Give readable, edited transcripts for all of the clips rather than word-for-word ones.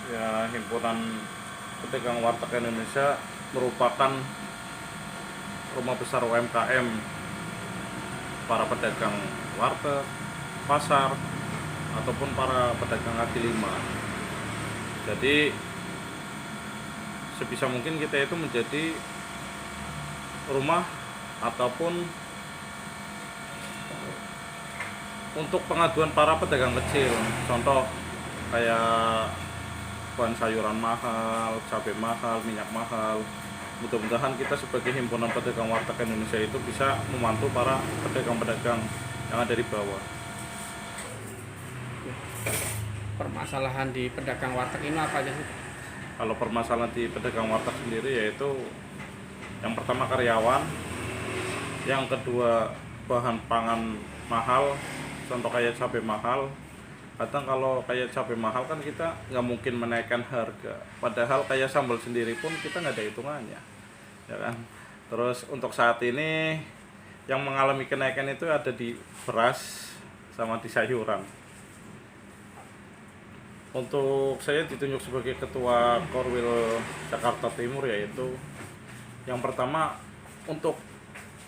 Ya, Himpunan Pedagang Warteg Indonesia merupakan rumah besar UMKM para pedagang warteg, pasar, ataupun para pedagang kaki lima. Jadi sebisa mungkin kita itu menjadi rumah ataupun untuk pengaduan para pedagang kecil. Contoh kayak bahan sayuran mahal, cabai mahal, minyak mahal. Mudah-mudahan kita sebagai Himpunan Pedagang Warteg Indonesia itu bisa membantu para pedagang-pedagang yang ada di bawah. Permasalahan di pedagang warteg ini apa aja sih? Kalau permasalahan di pedagang warteg sendiri yaitu yang pertama karyawan, yang kedua bahan pangan mahal, contoh kayak cabai mahal. Kadang kalau kayak cabai mahal kan kita nggak mungkin menaikkan harga, padahal kayak sambal sendiri pun kita nggak ada hitungannya, ya kan. Terus untuk saat ini yang mengalami kenaikan itu ada di beras sama di sayuran. Untuk saya ditunjuk sebagai ketua Korwil Jakarta Timur, yaitu yang pertama untuk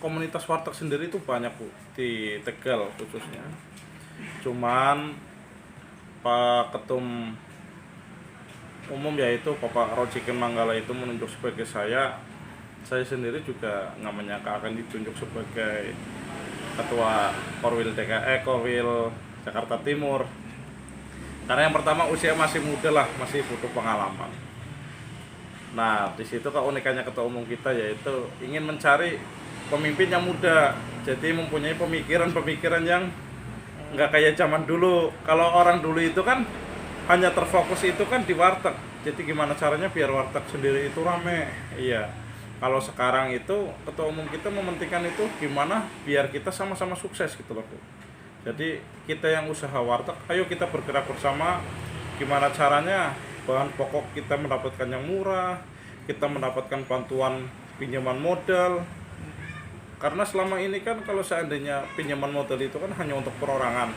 komunitas warteg sendiri itu banyak Bu, di Tegal khususnya. Cuman Pak Ketum Umum yaitu Bapak Rojikin Manggala itu menunjuk sebagai saya sendiri juga nggak menyangka akan ditunjuk sebagai ketua Korwil Jakarta Timur. Karena yang pertama usia masih muda lah, masih butuh pengalaman. Nah, di situ keunikannya ketua umum kita yaitu ingin mencari pemimpin yang muda, jadi mempunyai pemikiran yang nggak kayak zaman dulu. Kalau orang dulu itu kan hanya terfokus itu kan di warteg, jadi gimana caranya biar warteg sendiri itu rame. Iya, kalau sekarang itu ketua umum kita mementingkan itu gimana biar kita sama-sama sukses gitu loh Bu. Jadi kita yang usaha warteg, ayo kita bergerak bersama, gimana caranya bahan pokok kita mendapatkan yang murah, kita mendapatkan bantuan pinjaman modal. Karena selama ini kan kalau seandainya pinjaman modal itu kan hanya untuk perorangan.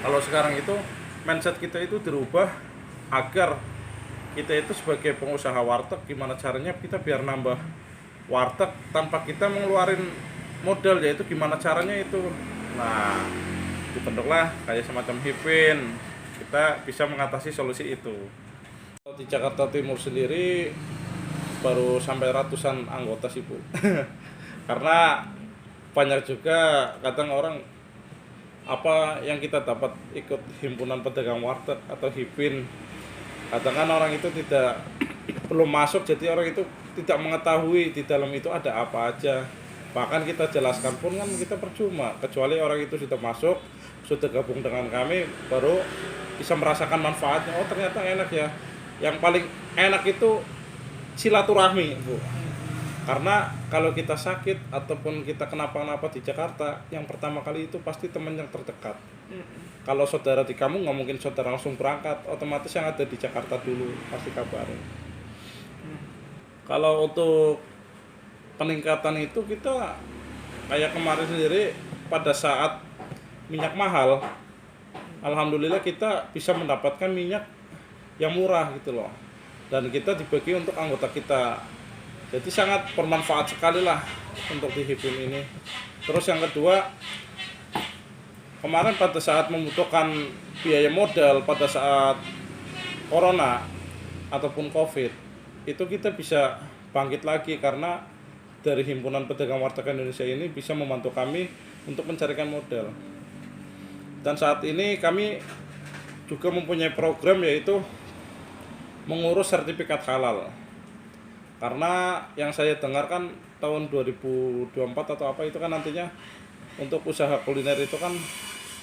Kalau sekarang itu mindset kita itu dirubah agar kita itu sebagai pengusaha warteg gimana caranya kita biar nambah warteg tanpa kita mengeluarin modal, yaitu gimana caranya itu. Nah, dibentuklah kayak semacam Hipin, kita bisa mengatasi solusi itu. Di Jakarta Timur sendiri baru sampai ratusan anggota sih Bu. Karena banyak juga kadang orang apa yang kita dapat ikut Himpunan Pedagang Warteg atau Hipin, kadang kan orang itu belum masuk, jadi orang itu tidak mengetahui di dalam itu ada apa aja. Bahkan kita jelaskan pun kan kita percuma, kecuali orang itu sudah masuk, sudah gabung dengan kami, baru bisa merasakan manfaatnya. Oh ternyata enak ya. Yang paling enak itu silaturahmi Bu. Karena kalau kita sakit ataupun kita kenapa-napa di Jakarta, yang pertama kali itu pasti teman yang terdekat. Kalau saudara di kamu nggak mungkin saudara langsung berangkat, otomatis yang ada di Jakarta dulu pasti kabarin. Kalau untuk peningkatan itu kita kayak kemarin sendiri pada saat minyak mahal, alhamdulillah kita bisa mendapatkan minyak yang murah gitu loh, dan kita dibagi untuk anggota kita, jadi sangat bermanfaat sekali lah untuk di Hipin ini. Terus yang kedua, kemarin pada saat membutuhkan biaya modal pada saat corona ataupun covid, itu kita bisa bangkit lagi karena dari Himpunan Pedagang Warteg Indonesia ini bisa membantu kami untuk mencarikan modal. Dan saat ini kami juga mempunyai program yaitu mengurus sertifikat halal. Karena yang saya dengar kan tahun 2024 atau apa itu kan nantinya untuk usaha kuliner itu kan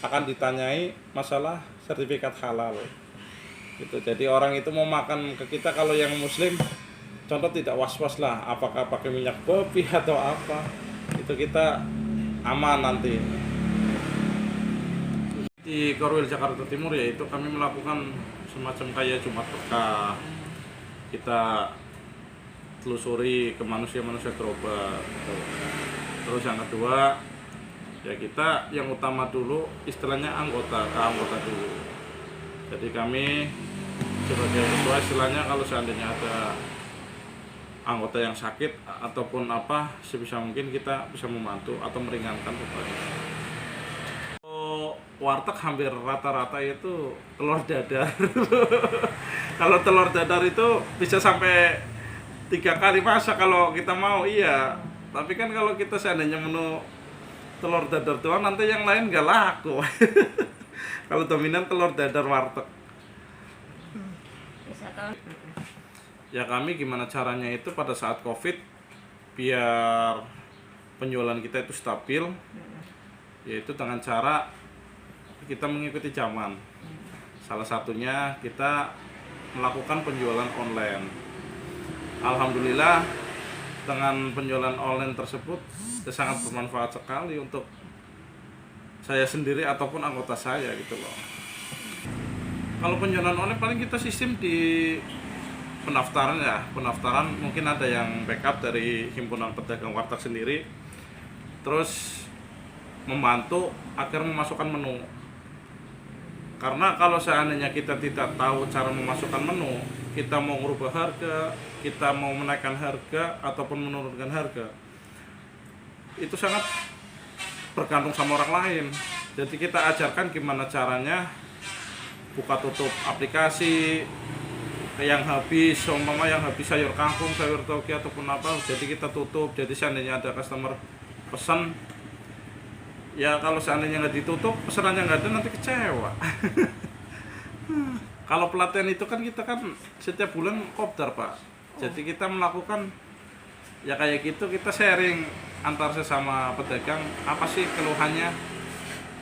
akan ditanyai masalah sertifikat halal. Gitu. Jadi orang itu mau makan ke kita kalau yang muslim contoh tidak was-was lah apakah pakai minyak babi atau apa, itu kita aman nanti. Di Korwil Jakarta Timur yaitu kami melakukan semacam kayak Jumat Berkah, kita telusuri ke manusia-manusia gerobak gitu. Terus yang kedua ya kita yang utama dulu istilahnya anggota ke anggota dulu, jadi kami sebagai ketua istilahnya kalau seandainya ada anggota yang sakit ataupun apa, sebisa mungkin kita bisa membantu atau meringankan beban. Warteg hampir rata-rata itu telur dadar. Kalau telur dadar itu bisa sampai 3 kali masak kalau kita mau, iya. Tapi kan kalau kita seandainya menu telur dadar doang, nanti yang lain nggak laku. Kalau dominan telur dadar warteg. Ya kami gimana caranya itu pada saat COVID biar penjualan kita itu stabil, yaitu dengan cara kita mengikuti zaman. Salah satunya kita melakukan penjualan online. Alhamdulillah dengan penjualan online tersebut sangat bermanfaat sekali untuk saya sendiri ataupun anggota saya gitu loh. Kalau penjualan online paling kita sistem di pendaftaran ya, pendaftaran mungkin ada yang backup dari himpunan pedagang warteg sendiri, terus membantu agar memasukkan menu. Karena kalau seandainya kita tidak tahu cara memasukkan menu, kita mau merubah harga, kita mau menaikkan harga ataupun menurunkan harga, itu sangat bergantung sama orang lain. Jadi kita ajarkan gimana caranya buka tutup aplikasi, yang habis, umpama yang habis sayur kangkung, sayur toge ataupun apa, jadi kita tutup. Jadi seandainya ada customer pesan, ya kalau seandainya nggak ditutup, pesanannya nggak ada, nanti kecewa. Kalau pelatihan itu kan kita kan setiap bulan kopdar Pak. Jadi kita melakukan ya kayak gitu, kita sharing antar sesama pedagang apa sih keluhannya.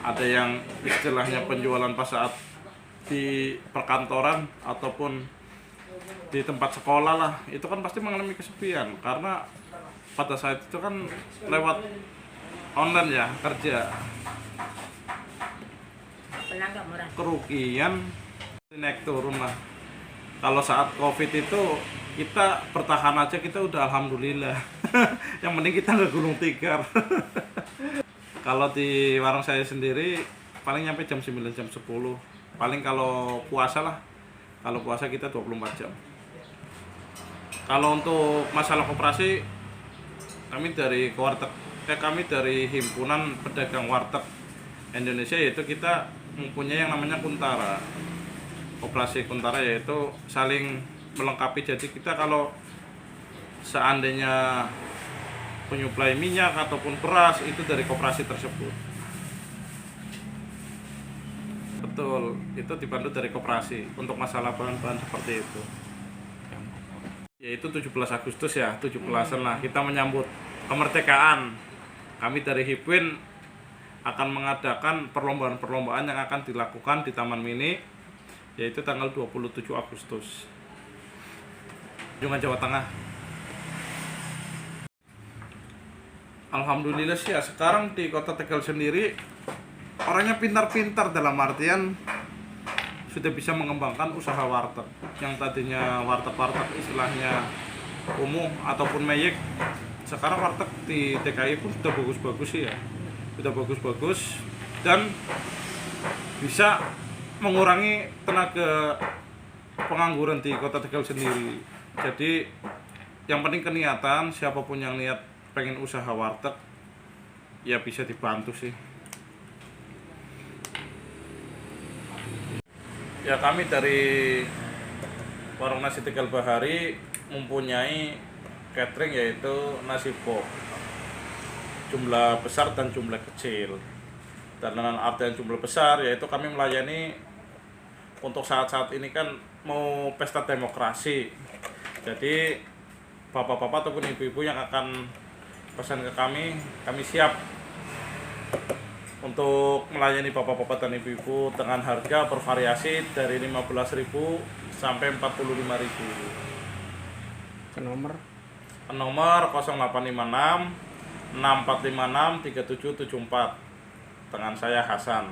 Ada yang istilahnya penjualan pas saat di perkantoran ataupun di tempat sekolah lah, itu kan pasti mengalami kesepian karena pada saat itu kan lewat online ya kerja. Kerugian naik turun lah. Kalau saat COVID itu kita bertahan aja, kita udah alhamdulillah. Yang penting kita nggak gulung tikar. Kalau di warung saya sendiri paling nyampe jam 9 jam 10. Paling kalau puasa lah. Kalau puasa kita 24 jam. Kalau untuk masalah koperasi, kami dari Himpunan Pedagang Warteg Indonesia, yaitu kita mempunyai yang namanya Kuntara. Koperasi Kuntara yaitu saling melengkapi. Jadi kita kalau seandainya penyuplai minyak ataupun beras itu dari koperasi tersebut. Betul, itu dibantu dari koperasi untuk masalah bahan-bahan seperti itu. Yaitu 17 Agustus ya, 17-an lah kita menyambut kemerdekaan. Kami dari Hipwin akan mengadakan perlombaan-perlombaan yang akan dilakukan di Taman Mini, yaitu tanggal 27 Agustus. Jungan Jawa Tengah. Alhamdulillah sih ya, sekarang di Kota Tegal sendiri orangnya pintar-pintar, dalam artian sudah bisa mengembangkan usaha warteg. Yang tadinya warteg-warteg istilahnya kumuh ataupun meyek, sekarang warteg di DKI pun sudah bagus-bagus sih ya, sudah bagus-bagus dan bisa mengurangi tenaga pengangguran di Kota Tegal sendiri. Jadi yang penting keniatan, siapapun yang niat pengen usaha warteg ya bisa dibantu sih. Ya kami dari Warung Nasi Tegal Bahari mempunyai catering yaitu nasi pop, jumlah besar dan jumlah kecil. Dan dengan artian jumlah besar yaitu kami melayani untuk saat-saat ini kan mau pesta demokrasi. Jadi bapak-bapak ataupun ibu-ibu yang akan pesan ke kami siap untuk melayani bapak-bapak dan ibu-ibu dengan harga bervariasi dari 15.000 sampai 45.000. Ke nomor 0856 6456 3774 dengan saya Hasan.